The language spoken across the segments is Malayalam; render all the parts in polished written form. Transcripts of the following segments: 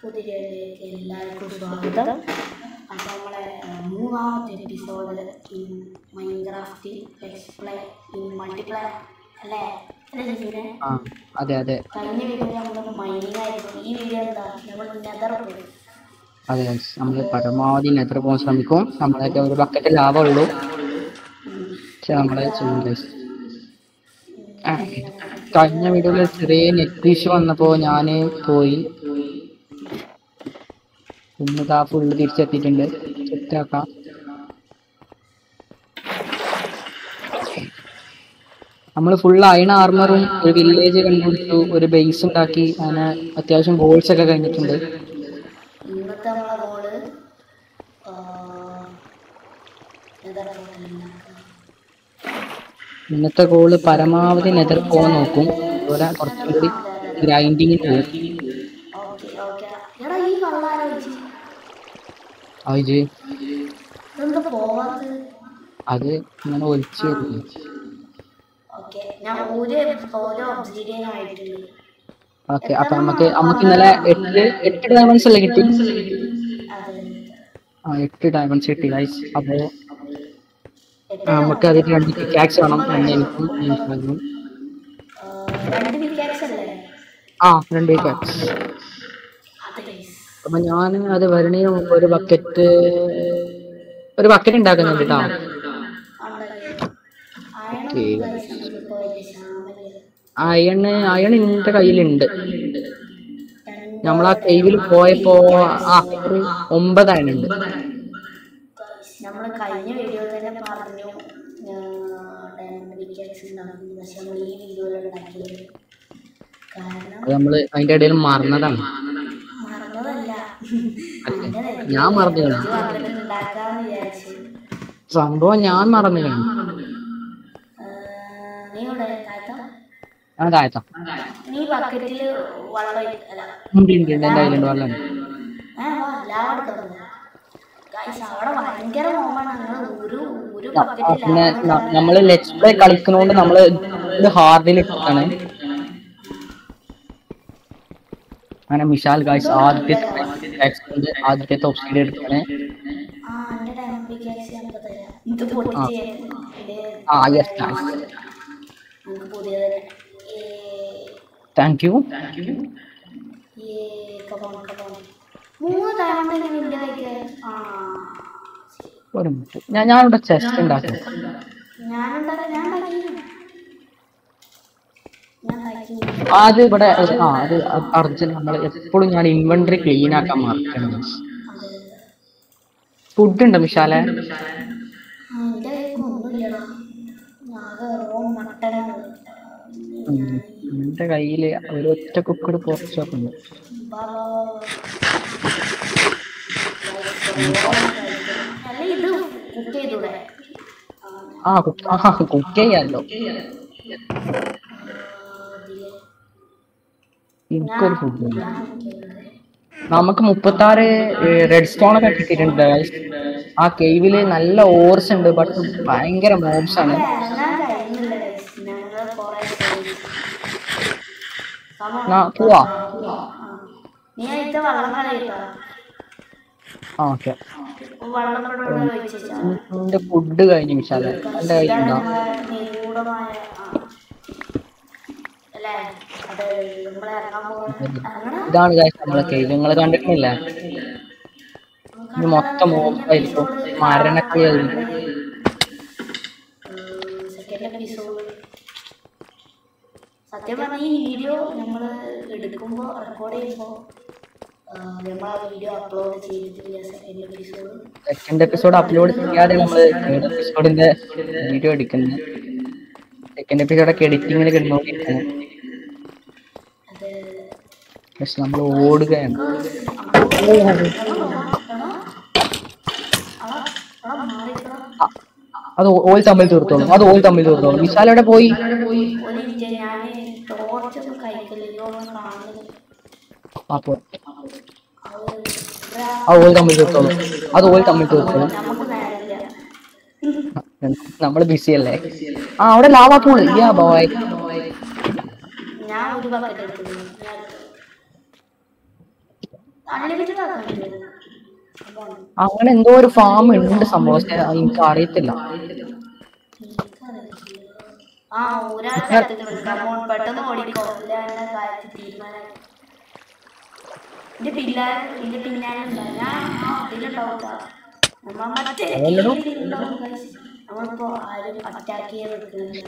പുതിയതിലേക്ക് എല്ലാവർക്കും സ്വാഗതം. അപ്പോൾ നമ്മളെ മൂന്നാമത്തെ episode in Minecraft let's play in multiplayer അല്ലേ? അതെ അതെ കഴിഞ്ഞ വീഡിയോ നമ്മൾ മൈനിങ് ആയിരുന്നു. ഈ വീഡിയോ എന്താ, നമ്മൾ നെതർ പോയി. അതെ നമ്മൾ പരമാവധി നെതർ പോകാൻ ശ്രമിക്കും. നമ്മളൊക്കെ ഒരു ബക്കറ്റ് ലാഭമുള്ളൂ, പക്ഷെ നമ്മളെ ചെയ്യും. കഴിഞ്ഞ വീഡിയോയിൽ ചെറിയ നെറ്റ് ഇഷ്യൂ വന്നപ്പോൾ ഞാൻ പോയി. ഇന്ന് ഫുള്ള് തിരിച്ചെത്തിയിട്ടുണ്ട്. സെറ്റാക്കാം. നമ്മൾ ഫുൾ അയൺ ആർമറും ഒരു വില്ലേജ് കണ്ടുപിടിച്ചു, ഒരു ബേസ് ഉണ്ടാക്കി. അങ്ങനെ അത്യാവശ്യം ഗോൾസ് ഒക്കെ കഴിഞ്ഞിട്ടുണ്ട്. ഇന്നത്തെ ഗോള് പരമാവധി നെതർ പോകാൻ നോക്കും. അതുപോലെ കുറച്ചും കൂടി ഗ്രൈൻഡിങ്ങിന് പോകും. അത് ഇങ്ങനെ ഒലിച്ചു വരുന്നു. ഓക്കെ, അപ്പൊ നമുക്ക് ഇന്നലെ 8 ഡയമണ്ട്സ് അല്ലേ കിട്ടി? 8 ഡയമണ്ട്സ് കിട്ടി ഗൈസ്. അപ്പോ നമുക്ക് അതിൽ 2 പിക്കാക്സ് വേണം. എനിക്കും 2 പിക്കാക്സ്. അപ്പൊ ഞാൻ അത് വരണേ മുമ്പ് ഒരു ബക്കറ്റ് ഉണ്ടാക്കുന്നുണ്ട് കേട്ടോ. അയൺ എന്റെ കയ്യിലുണ്ട്. നമ്മളാ കൈവിൽ പോയപ്പോ 9 അയണുണ്ട്. നമ്മൾ കഴിഞ്ഞ വീഡിയോ തന്നെ പറഞ്ഞു പക്ഷെ നമ്മൾ ഈ വീഡിയോയിൽ ഉണ്ടാക്കിയത് നമ്മള് അതിന്റെ ഇടയിൽ മറന്നതാണ്. ഞാൻ മറന്നു സംഭവം, ഞാൻ മറന്നു കഴിഞ്ഞു. താഴത്താ നീ ബക്കറ്റില് വെള്ളം എന്റെ കയ്യിലുണ്ട് വെള്ളം. പിന്നെ നമ്മള് ലെറ്റ്സ് പ്ലേ കളിക്കുന്നോണ്ട് നമ്മള് ഹാർഡിൽ ഇട്ടാണ്. അങ്ങനെ മിഷാൽ ഗൈസ് ആദ്യത്തെ ഓപ്ഷൻ എടുത്താണ്. Thank you. ഒരു മിനിറ്റ്, ഞാനിവിടെ ചെസ്റ്റ് ഉണ്ടാക്കും. അത് ഇവിടെ അത് അർജന്റ്. നമ്മൾ എപ്പോഴും ഞാൻ ഇൻവെന്ററി ക്ലീൻ ആക്കാൻ മറക്കണം. ഫുഡ് ഉണ്ടോ മിഷാലെ? എന്റെ കയ്യില് ഒരു ഒറ്റ കുക്കഡ് പോർച്ചൊക്കെ ഉണ്ട്. കുക്ക് ചെയ്യാലോ. എനിക്കൊരു ഫുഡ് നമുക്ക് 36 റെഡ് സ്റ്റോൺ ഒക്കെ കിട്ടിയിട്ടുണ്ട്. ആ കേവില് നല്ല ഓർസ് ഉണ്ട്, ബട്ട് ഭയങ്കര മോബ്സ് ആണ്. പോവാ. ഓക്കെ, എന്റെ ഫുഡ് കഴിഞ്ഞു മിഷാലെ. എന്റെ കയ്യിലുണ്ടോ? ഇതാണ് നമ്മളെ കേവ്. നിങ്ങൾ കണ്ടിട്ടില്ല? ഇത് മൊത്തം മോബ്സായിരിക്കും, മരണൊക്കെ ആയിരിക്കും. സത്യം പറഞ്ഞ ഈ വീഡിയോ നമ്മൾ എടുക്കുമ്പോൾ റെക്കോർഡ് ചെയ്യുമ്പോൾ സെക്കൻഡ് എപ്പിസോഡ് അപ്ലോഡ് ചെയ്യാതെ നമ്മൾ തേർഡ് എപ്പിസോഡിന്റെ വീഡിയോ എടുക്കുന്നത്. സെക്കൻഡ് എപ്പിസോഡൊക്കെ എഡിറ്റിങ്ങിൽ കിടന്നുകൊണ്ടിരിക്കുന്നത്. പക്ഷെ നമ്മൾ ഓടുകയാണ്. അത് ഓൾ തമ്മിൽ തീർത്തോളൂ. വിശാലവിടെ പോയി. ഓൾ തമ്മിൽ തീർത്തോളൂ. നമ്മള് ബിസി അല്ലേ? അവിടെ ലാവാ പൂള്. ബോയ്, അൺലിമിറ്റഡ് ആക്കാൻ പറ്റുമോ? അങ്ങനെ എന്തോ ഒരു ഫാം ഉണ്ട് സംഭവം, പക്ഷെ എനിക്ക് അറിയത്തില്ല. ആ ഒരാൾ ചത്തിട്ടുണ്ട്. പെട്ടെന്ന് ഓടിക്കോ, ഇല്ലാതെ കാര്യത്തിൽ തീരുമാനം. എന്റെ പിന്നാലെ ഉണ്ടാവും. ഞാൻ അതിലുണ്ടാവൂട്ടാ. അതല്ലടോ നമ്മളിപ്പോ ആരും അറ്റാക്ക് ചെയ്യാൻ നിൽക്കുന്നില്ല.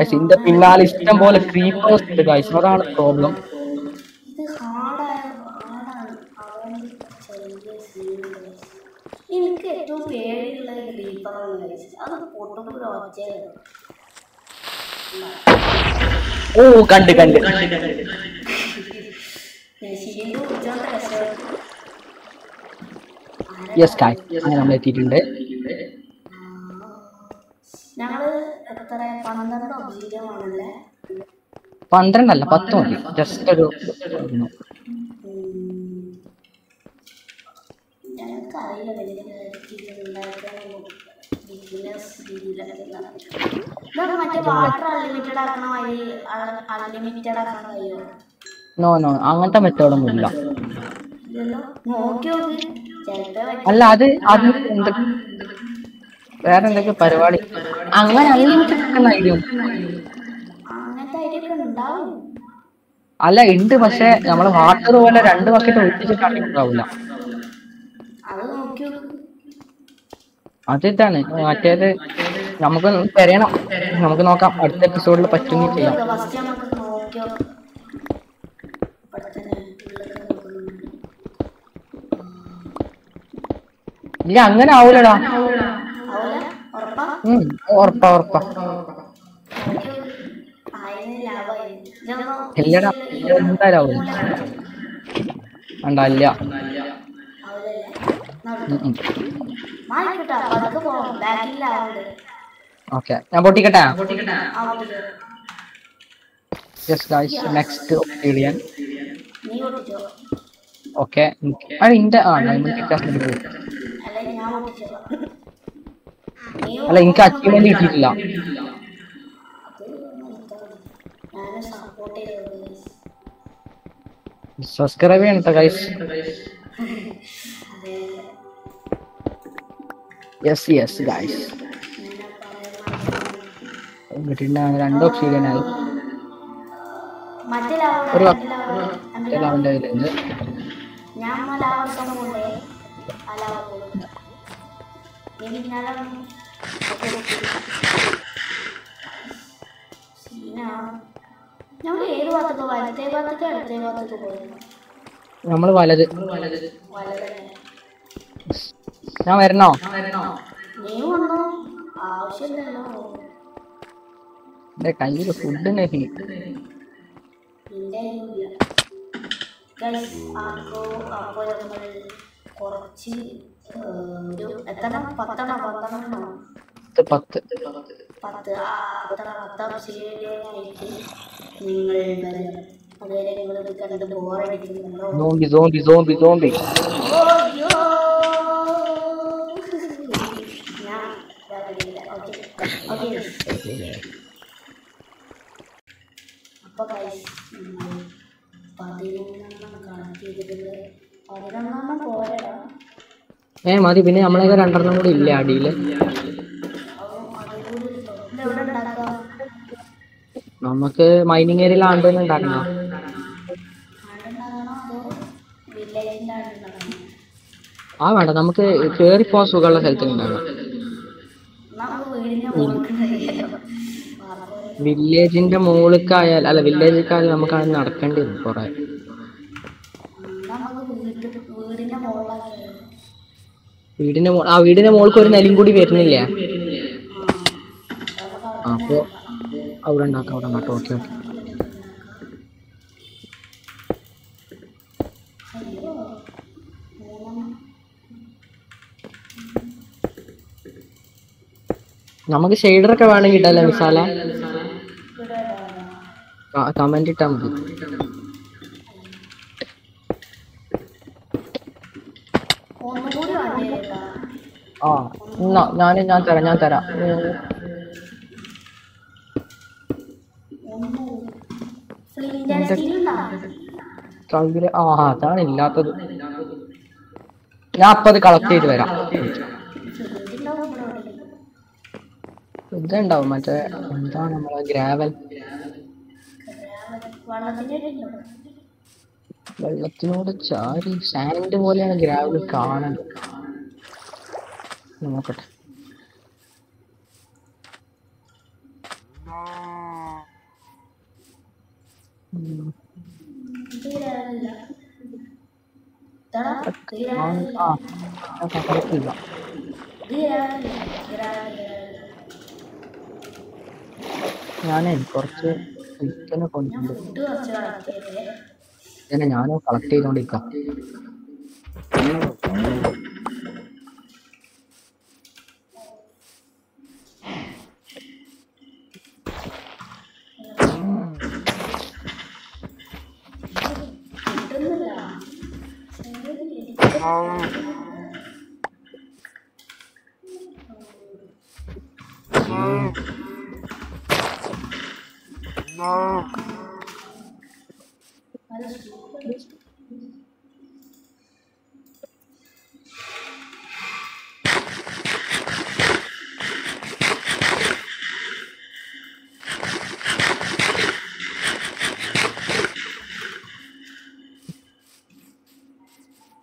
ഇതിന്റെ പിന്നാലെ ഇഷ്ടം പോലെ ക്രീപ്പേഴ്സ് ഉണ്ട് ഗൈസ്, അതാണ് പ്രോബ്ലം. ഇത് ഹാർഡാണ്. എനിക്ക് ഏറ്റവും പേടിയുള്ള ക്രീപ്പറാണ്. അത് പൊട്ടുമ്പോൾ ഒച്ചയാണ്. ഓ കണ്ട് യെസ് ഗൈസ്, അങ്ങനെ നമ്മൾ എത്തിയിട്ടുണ്ട്. ഞങ്ങള് എത്ര 12 ഒബ്സീഡിയമാണല്ലേ? 12 അല്ല 10 മതി. ജസ്റ്റ് ഒരു ഞങ്ങൾക്ക് അറിയില്ല വലിയ മറ്റേ വാട്ടർ അൺലിമിറ്റഡ് ആക്കണ വഴി അൺലിമിറ്റഡ് ആക്കാൻ കഴിയുമോ? നോ അങ്ങനത്തെ മെത്തേഡൊന്നും ഇല്ല. നോക്കി അല്ല അത് വേറെ എന്തൊക്കെ പരിപാടി അങ്ങനെ അൺലിമിറ്റഡ് ആക്കുന്ന ഐഡിയ അല്ല ഉണ്ട്, പക്ഷെ നമ്മള് വാട്ടർ പോലെ 2 ബക്കറ്റ് ഒഴിച്ചിട്ടാണെങ്കിൽ ഉണ്ടാവില്ല. അതിതാണ് മറ്റേത്. നമുക്ക് തരണം, നമുക്ക് നോക്കാം അടുത്ത എപ്പിസോഡിൽ പറ്റുമെങ്കിൽ ചെയ്യാം. ഇല്ല അങ്ങനെ ആവൂലടാ. ഉറപ്പാ ഇല്ലടാ, എന്തായാലും ആവൂല. വേണ്ട. ഓക്കെ, ഞാൻ പൊട്ടിക്കട്ടെ. Yes guys, next obsidian. Okay, അല്ല എനിക്ക് അച്ചീവ്മെന്റ് കിട്ടിയിട്ടില്ല. സബ്സ്ക്രൈബ് ചെയ്യണം കേട്ടോ ഗൈസ്. യെസ് ഗൈസ്, 2 ഒബ്സിഡിയൻ ആയി. ഒരു ലെവലിന്റെ കയ്യിലുണ്ട്. നമ്മള് വലത്. ഞാൻ വരണോ? എന്റെ കയ്യില് ഫുഡ് കുറച്ച് ഒരു എത്ര 10 അതുവരെ നിങ്ങൾ കണ്ട് ബോറടിക്കുന്നുണ്ടോ? സോംബി അപ്പൊ 11 കണക്ട് ചെയ്തിട്ടുണ്ട്. 11 പോരാ. മതി. പിന്നെ നമ്മളൊക്കെ 2 കൂടി ഇല്ല അടിയില്. നമുക്ക് മൈനിങ് ഏരിയയിൽ ആണ്ടെന്ന് ഉണ്ടാക്കണം. വേണ്ട, നമുക്ക് കേറിപ്പോവാൻ സുഖമുള്ള സ്ഥലത്ത് ഉണ്ടാകണം. വില്ലേജിന്റെ മുകളിലേക്കായാൽ അല്ല വില്ലേജിലേക്കായാലും നമുക്ക് അത് നടക്കേണ്ടി വരും കുറെ. വീടിന്റെ മുകൾക്ക് ഒരു നിലയും കൂടി വരുന്നില്ലേ? അപ്പൊ അവിടെ ഉണ്ടാക്കാം. ഓക്കെ. നമുക്ക് ഷെയ്ഡർ ഒക്കെ വേണമെങ്കിൽ ഇട്ടല്ലേ മിസാല? കമന്റ് ഇട്ടാ മതി. ഞാൻ തരാം. കയ്യില് അതാണ് ഇല്ലാത്തത്. ഞാൻ അപ്പൊ അത് കളക്ട് ചെയ്ത് വരാം. ഇതുണ്ടാവും മറ്റേ എന്താണ് നമ്മളെ ഗ്രാവൽ. വെള്ളത്തിനോട് ചാരി സാൻഡ് പോലെയാണ് ഗ്രാവൽ കാണുന്നത്. നോക്കട്ടെ. ഞാനേ കുറച്ച് ചിക്കനെ കൊണ്ടുണ്ട്. ഞാനും കളക്ട് ചെയ്തോണ്ടിരിക്കാം.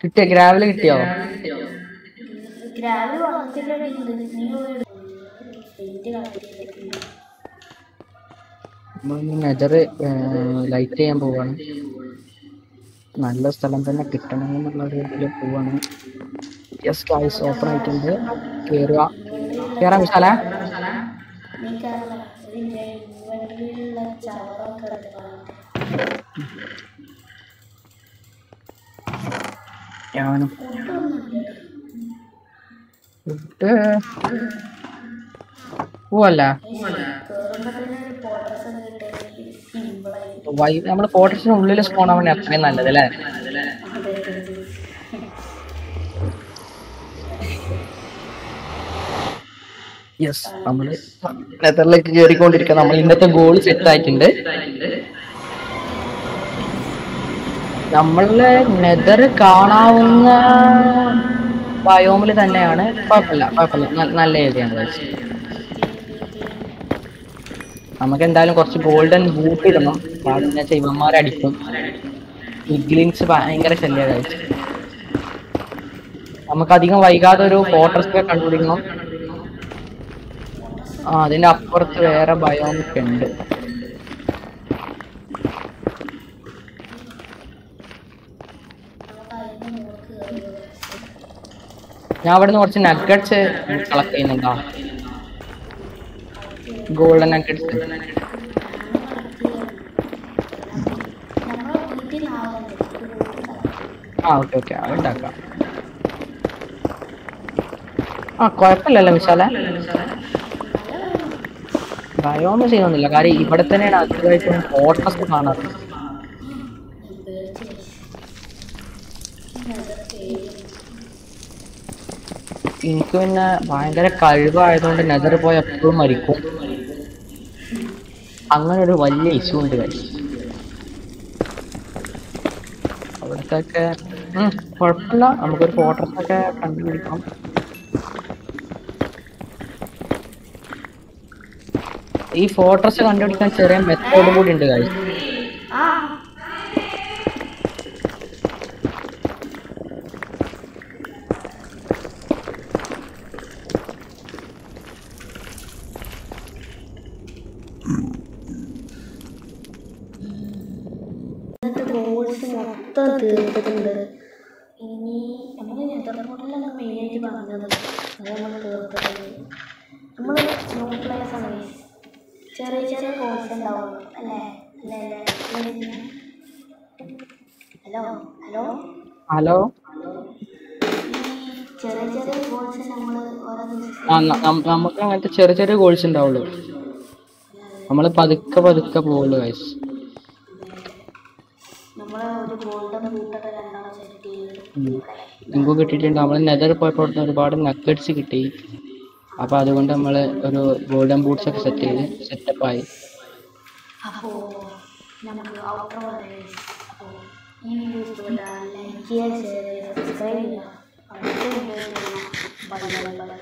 കിട്ടിയ ഗ്രാവല് കിട്ടിയോ? നെതർ ലൈറ്റ് ചെയ്യാൻ പോവാണ്. നല്ല സ്ഥലം തന്നെ കിട്ടണമെന്നുള്ള ഒരു ഇതിൽ പോവാണ്. യെസ് ഗൈസ്, ഓപ്പൺ ആയിട്ടുണ്ട്. കേറാം വിശാല. ഞാനും പോവല്ല. നമ്മള് ഫോർട്രസിന് ഉള്ളിൽ സ്പോൺ ആവാൻ അത്രയും നല്ലത് അല്ലേ? യെസ്, നമ്മള് നെതറിലേക്ക് കയറിക്കൊണ്ടിരിക്കുക. നമ്മൾ ഇന്നത്തെ ഗോൾ സെറ്റ് ആയിട്ടുണ്ട്. നമ്മളെ നെതർ കാണാവുന്ന ബയോമില് തന്നെയാണ്. കുഴപ്പമില്ല, നല്ല ഏരിയയാണ്. നമുക്ക് എന്തായാലും കുറച്ച് ഗോൾഡൻ ബൂട്ട് ഇടണം. പാടില്ല ഇവന്മാരടിക്കും. ഇഗ്ലിൻസ് ഭയങ്കര ശല്യമായി. നമുക്ക് അധികം വൈകാതെ ഒരു ഫോർട്രസ് ഒക്കെ കണ്ടുപിടിക്കണം. അതിന്റെ അപ്പുറത്ത് വേറെ ബയോമൊക്കെ ഉണ്ട്. ഞാൻ അവിടുന്ന് കുറച്ച് നഗറ്റ്സ് കളക്ട് ചെയ്യുന്നുണ്ടോ? Golden nuggets. ഓക്കെ അതുണ്ടാക്കാം. കുഴപ്പമില്ലല്ലോ വിശാല. ബയോമ ചെയ്യുന്നില്ല. കാര്യം ഇവിടെ തന്നെയാണ് അധികമായിട്ടും ഫോർട്രസ് കാണാറ്. എനിക്ക് പിന്നെ ഭയങ്കര കഴിവായതുകൊണ്ട് നെതർ പോയി എപ്പോഴും മരിക്കും. അങ്ങനെ ഒരു വലിയ ഇഷ്യൂ ഉണ്ട്. അവിടത്തൊക്കെ കുഴപ്പമില്ല. നമുക്കൊരു ഫോർട്രസ് ഒക്കെ കണ്ടുപിടിക്കാം. ഈ ഫോർട്രസ് കണ്ടുപിടിക്കാൻ ചെറിയ മെത്തേഡ് കൂടി ഉണ്ട് കാര്യം. മൊത്തം തീർത്തിട്ടുണ്ട്. ഇനി നമ്മൾ നെതർമോഡിലാണ് മെയിനായിട്ട് പറഞ്ഞത്. അത് നമ്മൾ തീർത്തിട്ടുണ്ട്. നമ്മൾ സ്നോ പ്ലേസ് ആണ്. ചെറിയ കോഴ്സ് ഉണ്ടാവും അല്ലേ? ഹലോ ചെറിയ കോഴ്സ് നമ്മൾ ഓരോ ദിവസം നമുക്ക് അങ്ങനത്തെ ചെറിയ കോഴ്സ് ഉണ്ടാവുള്ളൂ. നമ്മൾ പതുക്കെ പോവുള്ളൂ ഗൈസ്. നിങ്ങൾക്ക് കിട്ടിയിട്ടുണ്ട്. നമ്മൾ നെതർ പോയപ്പോൾ ഒരുപാട് നഗറ്റ്സ് കിട്ടി. അപ്പൊ അതുകൊണ്ട് നമ്മൾ ഒരു ഗോൾഡൻ ബൂട്ട്സ് ഒക്കെ സെറ്റപ്പായി. ഈ വീഡിയോ ഇഷ്ടപ്പെട്ടാൽ ലൈക്ക് ചെയ്യുക, ഷെയർ ചെയ്യുക, സബ്സ്ക്രൈബ് ചെയ്യുക. അടുത്ത വീഡിയോ കാണാം. Bye bye bye.